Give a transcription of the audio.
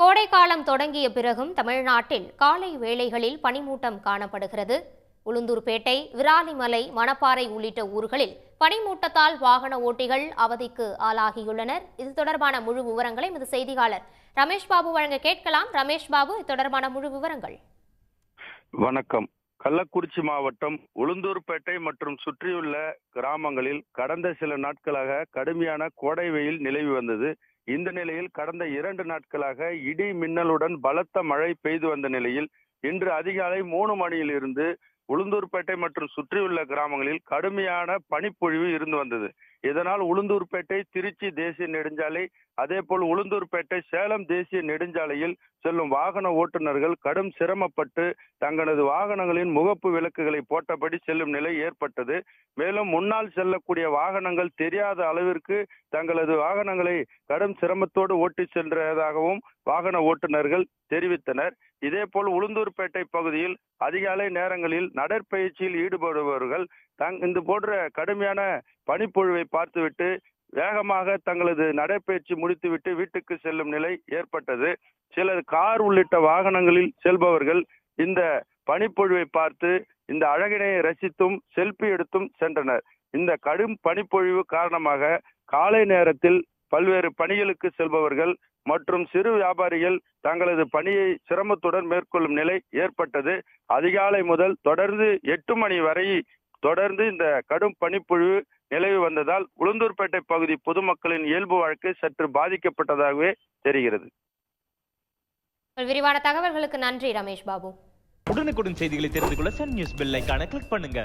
கோடை காலம் தொடங்கிய பிறகும் தமிழ்நாட்டில் காலை வேளைகளில் பனிமூட்டம் காணப்படுகிறது. உளுந்தூர்பேட்டை, விராலிமலை, மணப்பாறை உள்ளிட்ட ஊர்களில் பனிமூட்டத்தால் வாகன ஓட்டிகள் அவதிக்கு ஆளாகியுள்ளனர். இது தொடர்பான முழு விவரங்களை எமது செய்தியாளர் ரமேஷ் பாபு வழங்க கேட்கலாம். ரமேஷ் பாபு, இது தொடர்பான முழு விவரங்கள். வணக்கம். கள்ளக்குறிச்சி மாவட்டம் உளுந்தூர்பேட்டை மற்றும் சுற்றியுள்ள கிராமங்களில் கடந்த சில நாட்களாக கடுமையான கோடை வெயில் நிலவி வந்தது. இந்த நிலையில் கடந்த 2 நாட்களாக இடி மின்னலுடன் பலத்த மழை பெய்து வந்த நிலையில் இன்று அதிகாலை 3 மணியிலிருந்து உளுந்தூர்பேட்டை மற்றும் சுற்றியுள்ள கிராமங்களில் கடுமையான பனிப்பொழிவு இருந்து வந்தது. இதனால் உளுந்தூர்பேட்டை திருச்சி தேசிய நெடுஞ்சாலை, அதே போல் உளுந்தூர்பேட்டை சேலம் தேசிய நெடுஞ்சாலையில் செல்லும் வாகன ஓட்டுநர்கள் கடும் சிரமப்பட்டு தங்களது வாகனங்களின் முகப்பு விளக்குகளை போட்டபடி செல்லும் நிலை ஏற்பட்டது. மேலும் முன்னால் செல்லக்கூடிய வாகனங்கள் தெரியாத அளவிற்கு தங்களது வாகனங்களை கடும் சிரமத்தோடு ஓட்டி சென்றதாகவும் வாகன ஓட்டுநர்கள் தெரிவித்தனர். இதே போல் உளுந்தூர்பேட்டை பகுதியில் அதிகாலை நேரங்களில் நடைப்பயிற்சியில் ஈடுபடுபவர்கள் இந்த போன்ற கடுமையான பனிப்பொழிவை பார்த்துவிட்டு வேகமாக தங்களது நடைப்பயிற்சி முடித்துவிட்டு வீட்டுக்கு செல்லும் நிலை ஏற்பட்டது. சிலர் கார் உள்ளிட்ட வாகனங்களில் செல்பவர்கள் இந்த பனிப்பொழிவை பார்த்து இந்த அழகினை ரசித்தும் செல்ஃபி எடுத்தும் சென்றனர். இந்த கடும் பனிப்பொழிவு காரணமாக காலை நேரத்தில் பல்வேறு பணிகளுக்கு செல்பவர்கள் மற்றும் சிறு வியாபாரிகள் தங்களது பணியை சிரமத்துடன் மேற்கொள்ளும் நிலை ஏற்பட்டது. அதிகாலை முதல் தொடர்ந்து 8 மணி வரை தொடர்ந்து இந்த கடும் பனிப்பொழிவு நிலவி வந்ததால் உளுந்தூர்பேட்டை பகுதி பொதுமக்களின் இயல்பு வாழ்க்கை சற்று பாதிக்கப்பட்டதாகவே தெரிகிறது. விரிவான தகவல்களுக்கு நன்றி ரமேஷ் பாபு. உடனுக்குடன் செய்திகளை தெரிந்து கொள்ள சன் நியூஸ் பெல் ஐகானை கிளிக் பண்ணுங்க.